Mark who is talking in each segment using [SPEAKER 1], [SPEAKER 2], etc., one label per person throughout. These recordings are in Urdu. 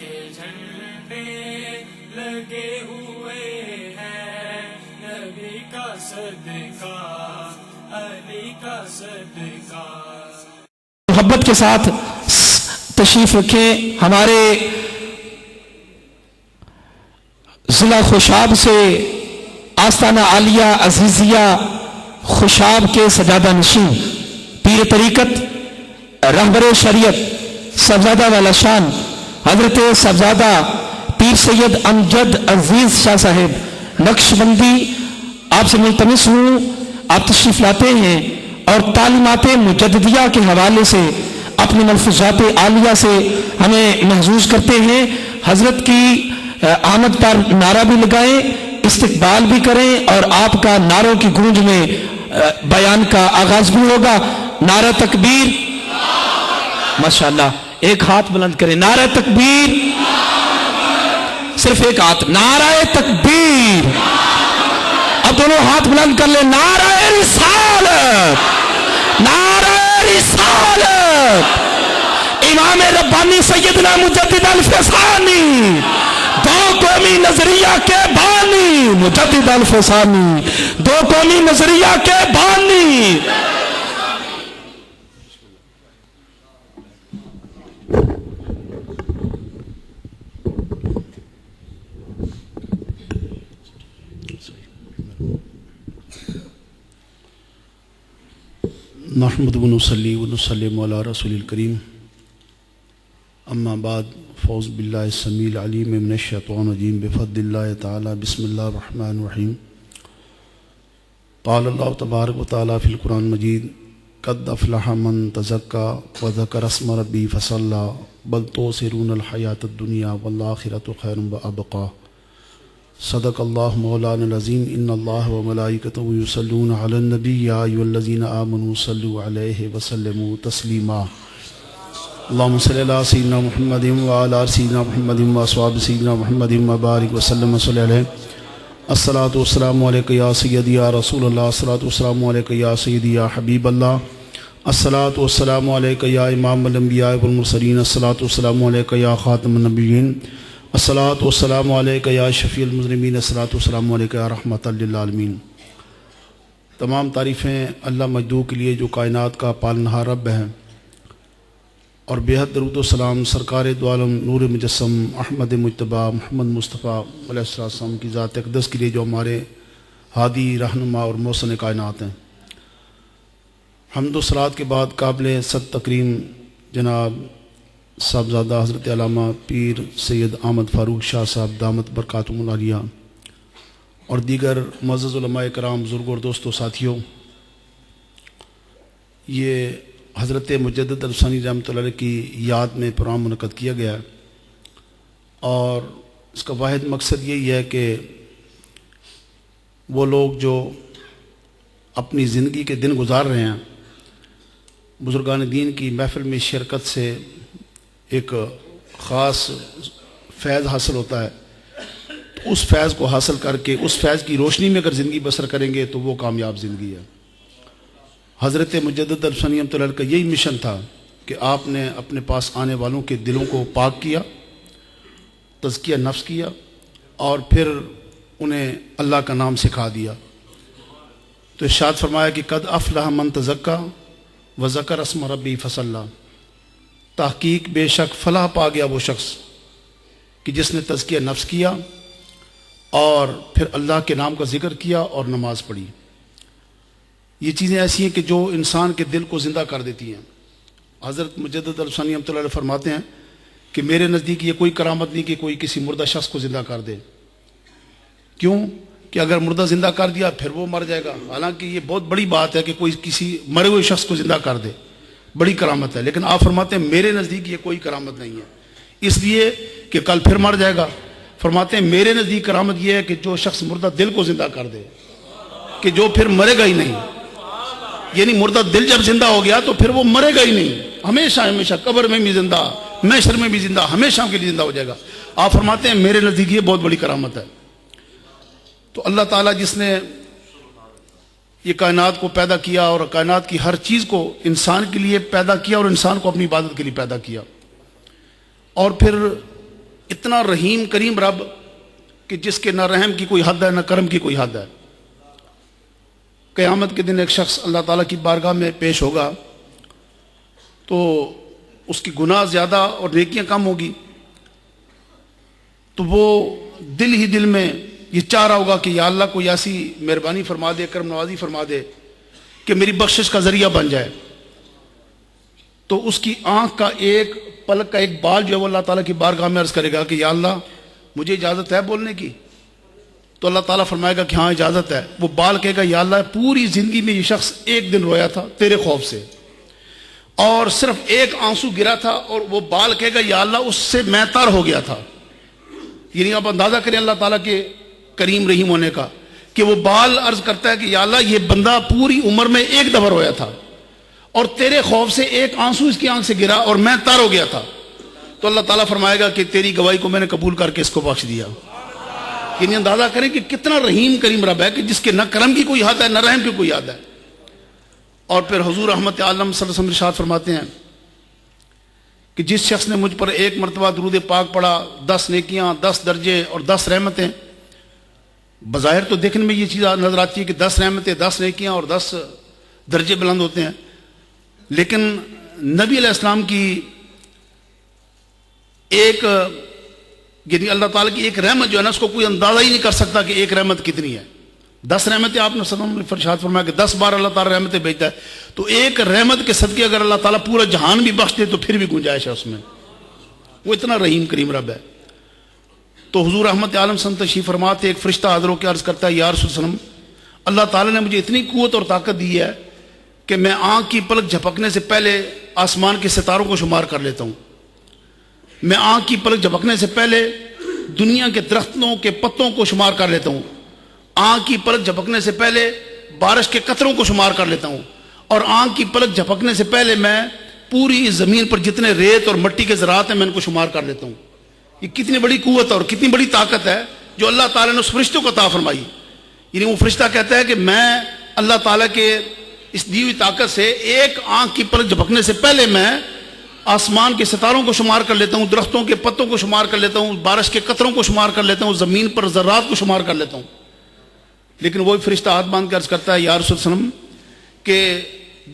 [SPEAKER 1] کے جھنڈے لگے ہوئے ہیں، نبی کا صدقہ، علی کا صدقہ۔
[SPEAKER 2] محبت کے ساتھ تشریف رکھیں۔ ہمارے ضلع خوشاب سے آستانہ عالیہ عزیزیہ خوشاب کے سجادہ نشین پیر طریقت رہبر شریعت صاحبزادہ والا شان حضرت صاحبزادہ پیر سید امجد عزیز شاہ صاحب نقش بندی آپ سے ملتمس ہوں، آپ تشریف لاتے ہیں اور تعلیمات مجددیہ کے حوالے سے اپنی ملفوظات عالیہ سے ہمیں محظوظ کرتے ہیں۔ حضرت کی آمد پر نعرہ بھی لگائیں، استقبال بھی کریں، اور آپ کا نعروں کی گونج میں بیان کا آغاز بھی ہوگا۔ نعرہ تکبیر، ماشاءاللہ، ایک ہاتھ بلند کریں، نعرہ تکبیر، صرف ایک ہاتھ، نعرہ تکبیر، اب دونوں ہاتھ بلند کر لیں، نعرہ رسالت، نعرہ رسالت، امام ربانی سیدنا مجدد الفسانی، دو قومی نظریہ کے بانی، مجدد الفسانی، دو قومی نظریہ کے بانی۔
[SPEAKER 3] نحمد و نصلی و نسلم علی رسول الکریم، اما بعد، فاعوذ باللہ السمیع العلیم من الشیطان الرجیم، بفضل اللہ تعالی، بسم اللہ الرحمن الرحیم۔ قال اللہ تبارک و تعالی فی القرآن المجید، قد افلح من تزکا وذکر اسم ربی فصلی بل تؤثرون الحیاۃ الدنیا والآخرۃ خیر وابقی۔ صدق اللہ مولانا العظیم۔ ان اللہ وملائکتہ یصلون علی النبی یا ایھا الذین آمنوا صلوا علیہ وسلموا تسلیما۔ اللہم صلی علی سیدنا محمد وعلی آل سیدنا محمد واصحاب سیدنا محمد وبارک وسلم صلی علیہ۔ الصلاۃ والسلام علیک یا سیدی یا رسول اللہ، الصلاۃ والسلام علیک یا سیدی یا حبیب اللہ، الصلاۃ والسلام علیک یا امام الانبیاء والمرسلین، الصلاۃ والسلام علیک یا خاتم النبیین، الصلاۃ والسلام علیک یا شفیع المذنبین، الصلاۃ والسلام علیک یا رحمۃ للعالمین۔ تمام تعریفیں اللہ مجدو کے لیے جو کائنات کا پالنہار رب ہے، اور بے حد درود و سلام سرکار دو عالم نور مجسم احمد مجتبیٰ محمد مصطفیٰ علیہ السلام کی ذات اقدس کے لیے جو ہمارے ہادی رہنما اور محسن کائنات ہیں۔ حمد و صلوات کے بعد قابل صد تکریم جناب صاحبزادہ حضرت علامہ پیر سید احمد فاروق شاہ صاحب دامت برکاتہم العالیہ اور دیگر معزز علماء کرام، بزرگوں اور دوستوں، ساتھیوں، یہ حضرت مجدد الفسانی رحمۃ اللہ علیہ کی یاد میں پروگرام منعقد کیا گیا ہے، اور اس کا واحد مقصد یہی ہے کہ وہ لوگ جو اپنی زندگی کے دن گزار رہے ہیں، بزرگان دین کی محفل میں شرکت سے ایک خاص فیض حاصل ہوتا ہے، تو اس فیض کو حاصل کر کے اس فیض کی روشنی میں اگر زندگی بسر کریں گے تو وہ کامیاب زندگی ہے۔ حضرت مجدد الفسانی رحمۃ اللہ علیہ کا یہی مشن تھا کہ آپ نے اپنے پاس آنے والوں کے دلوں کو پاک کیا، تزکیہ نفس کیا، اور پھر انہیں اللہ کا نام سکھا دیا۔ تو ارشاد فرمایا کہ قد افلح من تزکا وذکر اسم ربی فصلی، تحقیق بے شک فلاح پا گیا وہ شخص کہ جس نے تزکیہ نفس کیا اور پھر اللہ کے نام کا ذکر کیا اور نماز پڑھی۔ یہ چیزیں ایسی ہیں کہ جو انسان کے دل کو زندہ کر دیتی ہیں۔ حضرت مجدد الفسانی رحمۃ اللہ علیہ فرماتے ہیں کہ میرے نزدیک یہ کوئی کرامت نہیں کہ کوئی کسی مردہ شخص کو زندہ کر دے۔ کیوں کہ اگر مردہ زندہ کر دیا پھر وہ مر جائے گا، حالانکہ یہ بہت بڑی بات ہے کہ کوئی کسی مرے ہوئے شخص کو زندہ کر دے، بڑی کرامت ہے، لیکن آپ فرماتے ہیں میرے نزدیک یہ کوئی کرامت نہیں ہے، اس لیے کہ کل پھر مر جائے گا۔ فرماتے ہیں میرے نزدیک کرامت یہ ہے کہ جو شخص مردہ دل کو زندہ کر دے، کہ جو پھر مرے گا ہی نہیں، یعنی مردہ دل جب زندہ ہو گیا تو پھر وہ مرے گا ہی نہیں، ہمیشہ ہمیشہ قبر میں بھی زندہ، محشر میں بھی زندہ، ہمیشہ کے لیے زندہ ہو جائے گا۔ آپ فرماتے ہیں میرے نزدیک یہ بہت بڑی کرامت ہے۔ تو اللہ تعالیٰ جس نے یہ کائنات کو پیدا کیا اور کائنات کی ہر چیز کو انسان کے لیے پیدا کیا اور انسان کو اپنی عبادت کے لیے پیدا کیا، اور پھر اتنا رحیم کریم رب کہ جس کے نہ رحم کی کوئی حد ہے نہ کرم کی کوئی حد ہے. قیامت کے دن ایک شخص اللہ تعالیٰ کی بارگاہ میں پیش ہوگا تو اس کی گناہ زیادہ اور نیکیاں کم ہوگی، تو وہ دل ہی دل میں یہ چاہ رہا ہوگا کہ یا اللہ کوئی ایسی مہربانی فرما دے، کرم نوازی فرما دے کہ میری بخشش کا ذریعہ بن جائے. تو اس کی آنکھ کا ایک پلک کا ایک بال جو ہے وہ اللہ تعالیٰ کی بارگاہ میں عرض کرے گا کہ یا اللہ مجھے اجازت ہے بولنے کی؟ تو اللہ تعالیٰ فرمائے گا کہ ہاں اجازت ہے. وہ بال کہے گا یا اللہ پوری زندگی میں یہ شخص ایک دن رویا تھا تیرے خوف سے، اور صرف ایک آنسو گرا تھا، اور وہ بال کہے گا یا اللہ اس سے میں تر ہو گیا تھا. یعنی آپ اندازہ کریں اللہ تعالیٰ کے کریم رحیم ہونے کا کہ وہ بال عرض کرتا ہے کہ یا اللہ یہ بندہ پوری عمر میں ایک دفعہ رویا تھا اور تیرے خوف سے ایک آنسو اس کی آنکھ سے گرا اور میں تر ہو گیا تھا. تو اللہ تعالیٰ فرمائے گا کہ تیری گواہی کو میں نے قبول کر کے اس کو بخش دیا. یعنی اندازہ کریں کہ کتنا رحیم کریم رب ہے کہ جس کے نہ کرم کی کوئی حد ہے نہ رحم کی کوئی حد ہے. اور پھر حضور رحمت عالم صلی اللہ علیہ وسلم ارشاد فرماتے ہیں کہ جس شخص نے مجھ پر ایک مرتبہ درود پاک پڑھا 10 نیکیاں 10 درجے اور 10 رحمتیں. بظاہر تو دیکھنے میں یہ چیز نظر آتی ہے کہ 10 رحمتیں 10 نیکیاں اور 10 درجے بلند ہوتے ہیں، لیکن نبی علیہ السلام کی ایک یعنی اللہ تعالیٰ کی ایک رحمت جو ہے نا اس کو کوئی اندازہ ہی نہیں کر سکتا کہ ایک رحمت کتنی ہے. 10 رحمتیں آپ نے صلی اللہ علیہ وسلم نے ارشاد فرمایا کہ 10 بار اللہ تعالیٰ رحمتیں بھیجتا ہے، تو ایک رحمت کے صدقے اگر اللہ تعالیٰ پورا جہان بھی بخش دے تو پھر بھی گنجائش ہے اس میں. وہ اتنا رحیم کریم رب ہے. تو حضور رحمت عالم صلی اللہ علیہ وسلم تشریف فرماتے ایک فرشتہ حاضر ہو کے عرض کرتا ہے یا رسول اللہ علیہ وسلم اللہ تعالیٰ نے مجھے اتنی قوت اور طاقت دی ہے کہ میں آنکھ کی پلک جھپکنے سے پہلے آسمان کے ستاروں کو شمار کر لیتا ہوں، میں آنکھ کی پلک جھپکنے سے پہلے دنیا کے درختوں کے پتوں کو شمار کر لیتا ہوں، آنکھ کی پلک جھپکنے سے پہلے بارش کے قطروں کو شمار کر لیتا ہوں، اور آنکھ کی پلک جھپکنے سے پہلے میں پوری زمین پر جتنے ریت اور مٹی کے ذرات ہیں میں ان کو شمار کر لیتا ہوں. یہ کتنی بڑی قوت اور کتنی بڑی طاقت ہے جو اللہ تعالیٰ نے اس فرشتوں کو عطا فرمائی. یعنی وہ فرشتہ کہتا ہے کہ میں اللہ تعالیٰ کے اس دی ہوئی طاقت سے ایک آنکھ کی پلک جھپکنے سے پہلے میں آسمان کے ستاروں کو شمار کر لیتا ہوں، درختوں کے پتوں کو شمار کر لیتا ہوں، بارش کے قطروں کو شمار کر لیتا ہوں، زمین پر ذرات کو شمار کر لیتا ہوں. لیکن وہی فرشتہ ہاتھ باندھ کے عرض کرتا ہے یا رسول اللہ علیہ وسلم کہ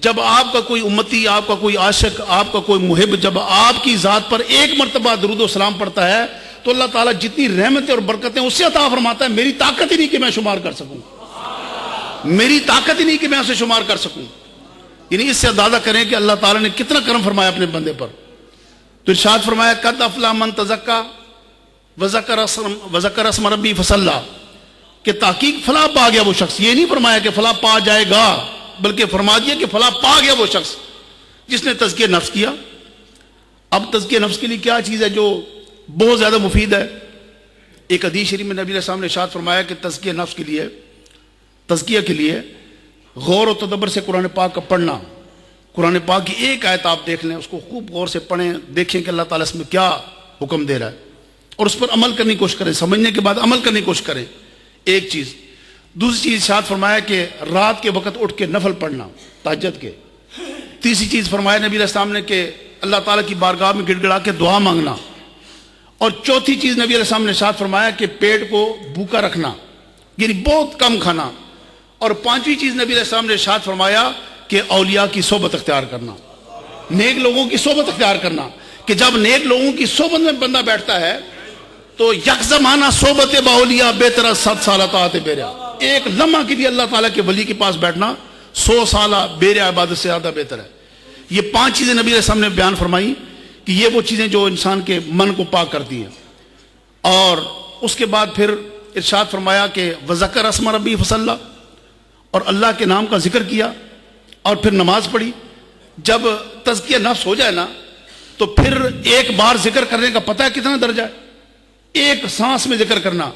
[SPEAKER 3] جب آپ کا کوئی امتی، آپ کا کوئی عاشق، آپ کا کوئی محب جب آپ کی ذات پر ایک مرتبہ درود و سلام پڑھتا ہے تو اللہ تعالیٰ جتنی رحمتیں اور برکتیں اس سے عطا فرماتا ہے، میری طاقت ہی نہیں کہ میں شمار کر سکوں، میری طاقت ہی نہیں کہ میں اسے شمار کر سکوں. یعنی اس سے اندازہ کریں کہ اللہ تعالیٰ نے کتنا کرم فرمایا اپنے بندے پر. تو ارشاد فرمایا قد افلح من تزکا وذکر اسم ربی فصلی، کہ تحقیق فلاح پا گیا وہ شخص. یہ نہیں فرمایا کہ فلاح پا جائے گا، بلکہ فرما دیا کہ فلاح پا گیا وہ شخص جس نے تزکیہ نفس کیا. اب تزکیہ نفس کے لیے کیا چیز ہے جو بہت زیادہ مفید ہے؟ ایک حدیث شریف میں نبی علیہ السلام نے ارشاد فرمایا کہ تزکیہ نفس کے لیے، تزکیہ کے لیے غور و تدبر سے قرآن پاک کا پڑھنا. قرآن پاک کی ایک آیت آپ دیکھ لیں، اس کو خوب غور سے پڑھیں، دیکھیں کہ اللہ تعالیٰ اس میں کیا حکم دے رہا ہے اور اس پر عمل کرنے کی کوشش کریں، سمجھنے کے بعد عمل کرنے کی کوشش کریں. ایک چیز. دوسری چیز ارشاد فرمایا کہ رات کے وقت اٹھ کے نفل پڑھنا تہجد کے. تیسری چیز فرمایا نبی علیہ السلام نے کہ اللہ تعالیٰ کی بارگاہ میں گڑ گڑا کے دعا مانگنا. اور چوتھی چیز نبی علیہ السلام نے ارشاد فرمایا کہ پیٹ کو بھوکا رکھنا، یعنی بہت کم کھانا. اور پانچویں چیز نبی علیہ السلام نے ارشاد فرمایا کہ اولیاء کی صحبت اختیار کرنا، نیک لوگوں کی صحبت اختیار کرنا. کہ جب نیک لوگوں کی صحبت میں بندہ بیٹھتا ہے تو یک زمانہ صحبت باولیاء بہتر 7 سالہ طاعت بیریا. ایک لمحہ کے لیے اللہ تعالیٰ کے ولی کے پاس بیٹھنا 100 سالہ بیریا عبادت سے زیادہ بہتر ہے. یہ 5 چیزیں نبی علیہ السلام نے بیان فرمائی کہ یہ وہ چیزیں جو انسان کے من کو پاک کرتی ہیں. اور اس کے بعد پھر ارشاد فرمایا کہ وذکر اسم ربی فصلی، اور اللہ کے نام کا ذکر کیا اور پھر نماز پڑھی. جب تزکیہ نفس ہو جائے نا تو پھر ایک بار ذکر کرنے کا پتہ ہے کتنا درجہ ہے؟ ایک سانس میں ذکر کرنا.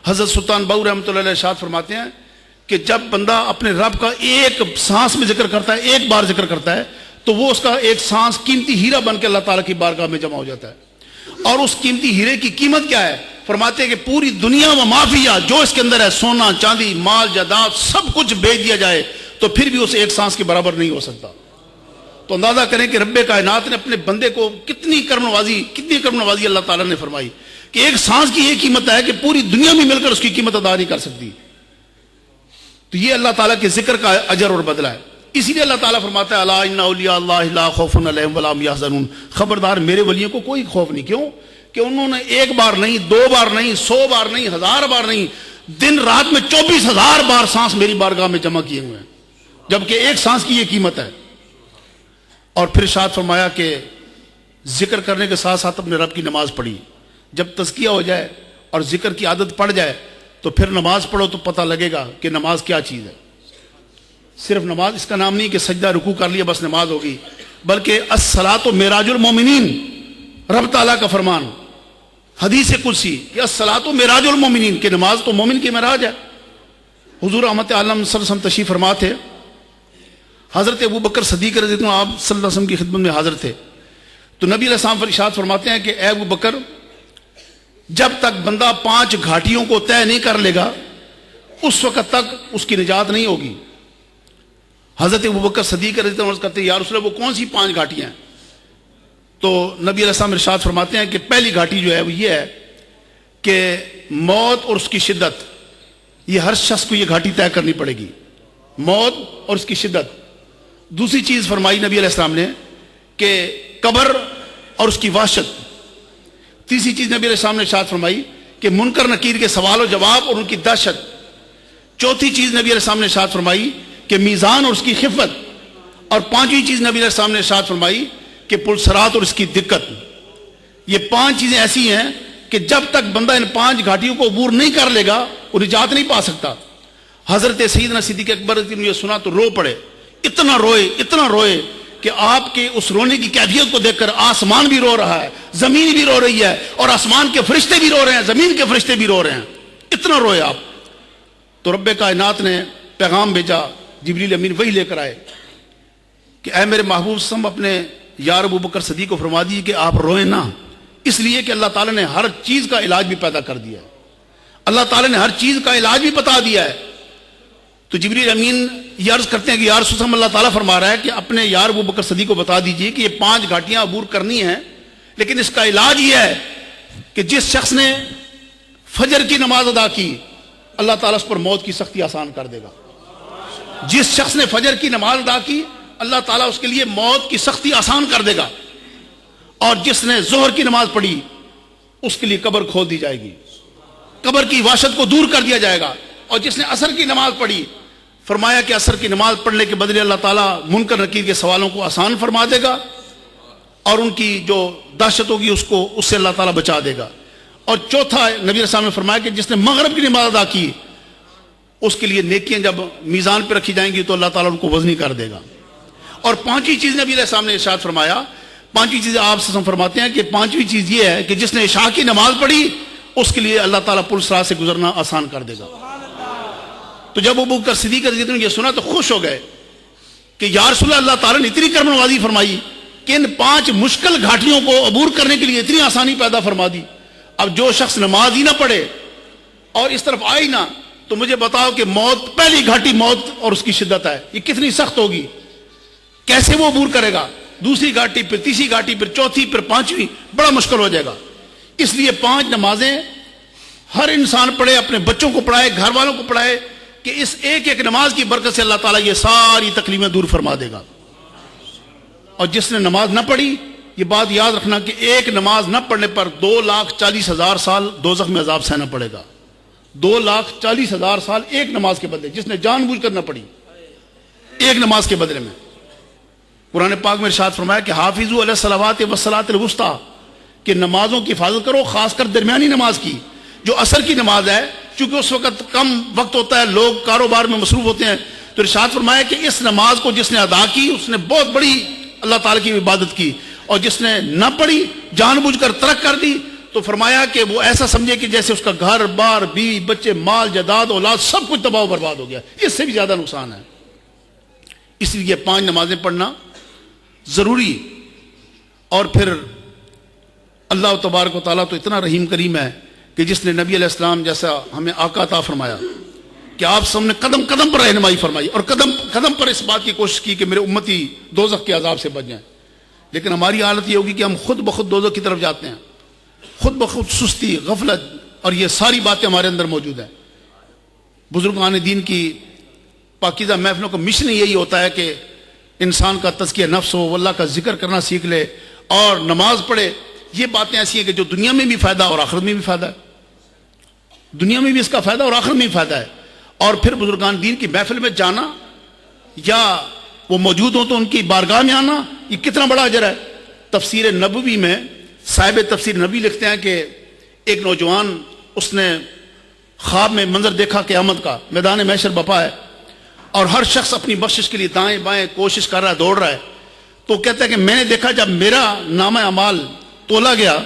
[SPEAKER 3] حضرت سلطان باؤ رحمۃ اللہ علیہ ارشاد فرماتے ہیں کہ جب بندہ اپنے رب کا ایک سانس میں ذکر کرتا ہے، ایک بار ذکر کرتا ہے، تو وہ اس کا ایک سانس قیمتی ہیرا بن کے اللہ تعالیٰ کی بارگاہ میں جمع ہو جاتا ہے. اور اس قیمتی ہیرے کی قیمت کیا ہے؟ فرماتے ہیں کہ پوری دنیا و مافیا جو اس کے اندر ہے، سونا چاندی مال جائیداد سب کچھ بیچ دیا جائے تو پھر بھی اسے ایک سانس کے برابر نہیں ہو سکتا. تو اندازہ کریں کہ رب کائنات نے اپنے بندے کو کتنی کرم نوازی اللہ تعالیٰ نے فرمائی کہ ایک سانس کی یہ قیمت ہے کہ پوری دنیا میں مل کر اس کی قیمت ادا نہیں کر سکتی. تو یہ اللہ تعالیٰ کے ذکر کا اجر اور بدلہ ہے. اسی لیے اللہ تعالیٰ فرماتا ہے الا ان اولیاء اللہ لا خوف علیہم ولا هم یحزنون، خبردار میرے ولیوں کو کوئی خوف نہیں. کیوں؟ کہ انہوں نے ایک بار نہیں، 2 بار نہیں، 100 بار نہیں، 1000 بار نہیں، دن رات میں 24,000 بار سانس میری بارگاہ میں جمع کیے ہوئے ہیں، جبکہ ایک سانس کی یہ قیمت ہے. اور پھر ارشاد فرمایا کہ ذکر کرنے کے ساتھ ساتھ اپنے رب کی نماز پڑھی. جب تزکیہ ہو جائے اور ذکر کی عادت پڑ جائے تو پھر نماز پڑھو تو پتہ لگے گا کہ نماز کیا چیز ہے. صرف نماز اس کا نام نہیں کہ سجدہ رکوع کر لیا بس نماز ہوگی، بلکہ الصلاۃ معراج المومنین، رب تعالیٰ کا فرمان، حدیث قدسی کہ الصلاۃ معراج المومنین، کہ نماز تو مومن کی معراج ہے. حضور رحمت عالم صلی اللہ علیہ وسلم تشریف فرما تھے. حضرت ابو بکر صدیق رضی اللہ عنہ آپ صلی اللہ علیہ وسلم کی خدمت میں حاضر تھے. تو نبی علیہ السلام ارشاد فرماتے ہیں کہ اے ابو بکر، جب تک بندہ 5 گھاٹیوں کو طے نہیں کر لے گا اس وقت تک اس کی نجات نہیں ہوگی. حضرت ابو بکر صدیق رضی اللہ عنہ کہتے ہیں یا رسول اللہ وہ کون سی 5 گھاٹیاں ہیں؟ تو نبی علیہ السلام ارشاد فرماتے ہیں کہ پہلی گھاٹی جو ہے وہ یہ ہے کہ موت اور اس کی شدت، یہ ہر شخص کو یہ گھاٹی طے کرنی پڑے گی، موت اور اس کی شدت. دوسری چیز فرمائی نبی علیہ السلام نے کہ قبر اور اس کی وحشت. تیسری چیز نبی علیہ السلام نے ارشاد فرمائی کہ منکر نکیر کے سوال و جواب اور ان کی دہشت. چوتھی چیز نبی علیہ السلام نے ارشاد فرمائی کہ میزان اور اس کی خفت. اور پانچویں چیز نبی علیہ السلام نے ارشاد فرمائی کہ پل صراط اور اس کی دقت. یہ 5 چیزیں ایسی ہیں کہ جب تک بندہ ان 5 گھاٹیوں کو عبور نہیں کر لے گا وہ نجات نہیں پا سکتا. حضرت سیدنا صدیق اکبر نے یہ سنا تو رو پڑے، اتنا روئے کہ آپ کے اس رونے کی کیفیت کو دیکھ کر آسمان بھی رو رہا ہے، زمین بھی رو رہی ہے، اور آسمان کے فرشتے بھی رو رہے ہیں، زمین کے فرشتے بھی رو رہے ہیں، اتنا روئے آپ. تو رب کائنات نے پیغام بھیجا، جبریل امین وہی لے کر آئے کہ اے میرے محبوب سم اپنے یار ابو بکر صدیق کو فرما دیجیے کہ آپ روئیں نہ، اس لیے کہ اللہ تعالیٰ نے ہر چیز کا علاج بھی پیدا کر دیا ہے، اللہ تعالیٰ نے ہر چیز کا علاج بھی بتا دیا ہے. تو جبریل امین یہ عرض کرتے ہیں کہ یا رسول اللہ، اللہ تعالیٰ فرما رہا ہے کہ اپنے یار ابو بکر صدیق کو بتا دیجیے کہ یہ 5 گھاٹیاں عبور کرنی ہیں، لیکن اس کا علاج یہ ہے کہ جس شخص نے فجر کی نماز ادا کی اللہ تعالیٰ اس پر موت کی سختی آسان کر دے گا. جس شخص نے فجر کی نماز ادا کی اللہ تعالیٰ اس کے لیے موت کی سختی آسان کر دے گا. اور جس نے ظہر کی نماز پڑھی اس کے لیے قبر کھول دی جائے گی، قبر کی وحشت کو دور کر دیا جائے گا. اور جس نے عصر کی نماز پڑھی فرمایا کہ عصر کی نماز پڑھنے کے بدلے اللہ تعالیٰ منکر نکیر کے سوالوں کو آسان فرما دے گا، اور ان کی جو دہشت ہوگی اس سے اللہ تعالیٰ بچا دے گا. اور چوتھا نبی علیہ السلام نے فرمایا کہ جس نے مغرب کی نماز ادا کی اس کے لیے نیکیاں جب میزان پہ رکھی جائیں گی تو اللہ تعالیٰ ان کو وزنی کر دے گا. اور 5ویں چیز نبی علیہ السلام نے ارشاد فرمایا، 5ویں چیز آپ سے فرماتے ہیں کہ 5ویں چیز یہ ہے کہ جس نے عشاء کی نماز پڑھی اس کے لیے اللہ تعالیٰ پل صراط سے گزرنا آسان کر دے گا. تو جب ابو بکر صدیق رضی اللہ عنہ یہ سنا تو خوش ہو گئے کہ یا رسول اللہ تعالیٰ نے اتنی کرم نوازی فرمائی کہ ان 5 مشکل گھاٹیوں کو عبور کرنے کے لیے اتنی آسانی پیدا فرما دی. اب جو شخص نماز ہی نہ پڑھے اور اس طرف آئے نہ تو مجھے بتاؤ کہ موت، پہلی گھاٹی موت اور اس کی شدت ہے، یہ کتنی سخت ہوگی، کیسے وہ عبور کرے گا. دوسری گھاٹی، پھر تیسری گھاٹی، پھر چوتھی، پھر 5ویں، بڑا مشکل ہو جائے گا. اس لیے 5 نمازیں ہر انسان پڑھے، اپنے بچوں کو پڑھائے، گھر والوں کو پڑھائے، کہ اس ایک ایک نماز کی برکت سے اللہ تعالیٰ یہ ساری تکلیفیں دور فرما دے گا. اور جس نے نماز نہ پڑھی، یہ بات یاد رکھنا کہ ایک نماز نہ پڑھنے پر 2,40,000 سال دوزخ میں عذاب سہنا پڑے گا. 2,40,000 سال ایک نماز کے بدلے، جس نے جان بوجھ کر نہ پڑھی ایک نماز کے بدلے میں. قرآن پاک میں ارشاد فرمایا کہ حافظوا علی الصلوات والصلاۃ الوسطیٰ، کہ نمازوں کی حفاظت کرو، خاص کر درمیانی نماز کی. جو عصر کی نماز ہے چونکہ اس وقت کم وقت ہوتا ہے، لوگ کاروبار میں مصروف ہوتے ہیں، تو ارشاد فرمایا کہ اس نماز کو جس نے ادا کی اس نے بہت بڑی اللہ تعالیٰ کی عبادت کی، اور جس نے نہ پڑھی جان بوجھ کر ترک کر دی تو فرمایا کہ وہ ایسا سمجھے کہ جیسے اس کا گھر بار، بیوی بچے، مال جائیداد، اولاد سب کچھ تباہ و برباد ہو گیا. اس سے بھی زیادہ نقصان ہے. اس لیے 5 نمازیں پڑھنا ضروری. اور پھر اللہ تبارک و تعالیٰ تو اتنا رحیم کریم ہے کہ جس نے نبی علیہ السلام جیسا ہمیں آقا عطا فرمایا کہ آپ سب نے قدم قدم پر رہنمائی فرمائی اور قدم قدم پر اس بات کی کوشش کی کہ میرے امتی دوزخ کے عذاب سے بچ جائیں. لیکن ہماری حالت یہ ہوگی کہ ہم خود بخود دوزخ کی طرف جاتے ہیں. خود بخود سستی، غفلت اور یہ ساری باتیں ہمارے اندر موجود ہیں. بزرگان دین کی پاکیزہ محفلوں کا مشن یہی ہوتا ہے کہ انسان کا تزکیہ نفس ہو، وہ اللہ کا ذکر کرنا سیکھ لے اور نماز پڑھے. یہ باتیں ایسی ہیں کہ جو دنیا میں بھی فائدہ اور آخرت میں بھی فائدہ ہے. دنیا میں بھی اس کا فائدہ اور آخرت میں بھی فائدہ ہے. اور پھر بزرگان دین کی محفل میں جانا یا وہ موجود ہوں تو ان کی بارگاہ میں آنا، یہ کتنا بڑا اجر ہے. تفسیر نبوی میں صاحب تفسیر نبوی لکھتے ہیں کہ ایک نوجوان اس نے خواب میں منظر دیکھا قیامت کا، میدان محشر بپا ہے اور ہر شخص اپنی بخشش کے لیے دائیں بائیں کوشش کر رہا ہے، دوڑ رہا ہے. تو کہتا ہے کہ میں نے دیکھا جب میرا نامہ اعمال تولا گیا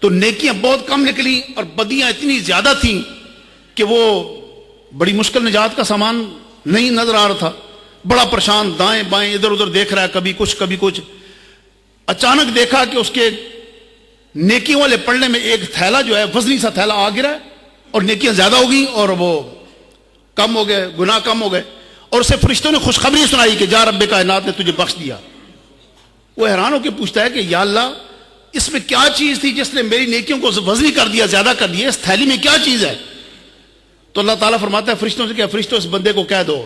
[SPEAKER 3] تو نیکیاں بہت کم نکلی اور بدیاں اتنی زیادہ تھیں کہ وہ بڑی مشکل نجات کا سامان نہیں نظر آ رہا تھا. بڑا پریشان، دائیں بائیں ادھر ادھر دیکھ رہا ہے، کبھی کچھ کبھی کچھ. اچانک دیکھا کہ اس کے نیکیوں والے پڑھنے میں ایک تھیلا جو ہے وزنی سا تھیلا آ گرا اور نیکیاں زیادہ ہو گئی اور وہ کم ہو گئے، گناہ کم ہو گئے. اور اسے فرشتوں نے خوشخبری سنائی کہ جا رب کائنات نے تجھے بخش دیا. وہ حیران ہو کے پوچھتا ہے کہ یا اللہ، اس میں کیا چیز تھی جس نے میری نیکیوں کو وزنی کر دیا، زیادہ کر دیا؟ اس تھیلی میں کیا چیز ہے؟ تو اللہ تعالیٰ فرماتا ہے فرشتوں سے کہ فرشتوں اس بندے کو کہہ دو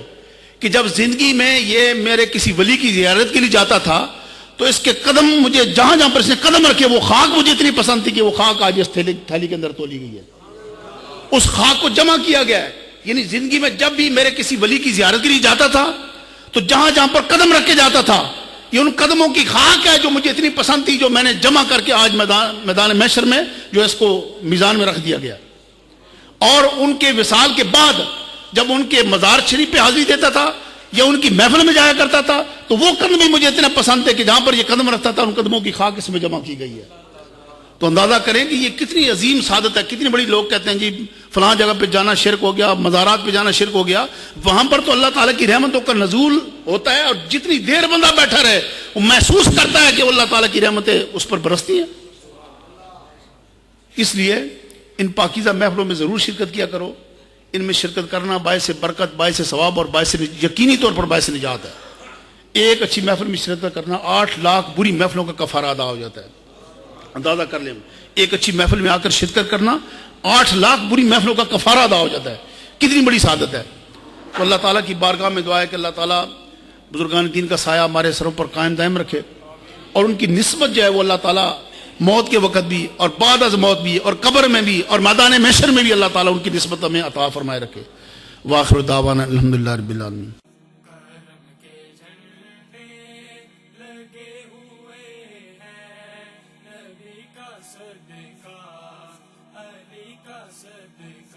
[SPEAKER 3] کہ جب زندگی میں یہ میرے کسی ولی کی زیارت کے لیے جاتا تھا تو اس کے قدم مجھے جہاں جہاں پر اس نے قدم رکھے وہ خاک مجھے اتنی پسند تھی کہ وہ خاک آج اس تھیلی کے اندر تولی گئی ہے. اس خاک کو جمع کیا گیا ہے. یعنی زندگی میں جب بھی میرے کسی ولی کی زیارت کے لیے جاتا تھا تو جہاں جہاں پر قدم رکھ کے جاتا تھا یہ ان قدموں کی خاک ہے جو مجھے اتنی پسند تھی، جو میں نے جمع کر کے آج میدان محشر میں جو اس کو میزان میں رکھ دیا گیا. اور ان کے وصال کے بعد جب ان کے مزار شریف پہ حاضری دیتا تھا یا ان کی محفل میں جایا کرتا تھا تو وہ قدم بھی مجھے اتنا پسند ہے کہ جہاں پر یہ قدم رکھتا تھا ان قدموں کی خاک اس میں جمع کی گئی ہے. تو اندازہ کریں کہ یہ کتنی عظیم سعادت ہے. کتنی بڑی لوگ کہتے ہیں جی فلاں جگہ پہ جانا شرک ہو گیا، مزارات پہ جانا شرک ہو گیا. وہاں پر تو اللہ تعالیٰ کی رحمتوں کا نزول ہوتا ہے اور جتنی دیر بندہ بیٹھا رہے وہ محسوس کرتا ہے کہ اللہ تعالیٰ کی رحمتیں اس پر برستی ہیں. اس لیے ان پاکیزہ محفلوں میں ضرور شرکت کیا کرو. ان میں شرکت کرنا باعث برکت، باعث ثواب اور باعث یقینی طور پر باعث نجات ہے. ایک اچھی محفل میں شرکت کرنا 8 لاکھ بری محفلوں کا کفارہ ادا ہو جاتا ہے. اندازہ کر لیں، ایک اچھی محفل میں آ کر شرکت کرنا 8 لاکھ بری محفلوں کا کفارہ ادا ہو جاتا ہے. کتنی بڑی سعادت ہے. تو اللہ تعالیٰ کی بارگاہ میں دعا ہے کہ اللہ تعالیٰ بزرگان دین کا سایہ ہمارے سروں پر قائم دائم رکھے اور ان کی نسبت جو ہے وہ اللہ تعالیٰ موت کے وقت بھی اور بعد از موت بھی اور قبر میں بھی اور میدان محشر میں بھی اللہ تعالیٰ ان کی نسبت ہمیں عطا فرمائے رکھے. وآخر دعوانا الحمدللہ رب العالمین.
[SPEAKER 1] کرم کے جھنڈے لگے ہوئے ہیں، نبی کا صدقہ، علی کا صدقہ.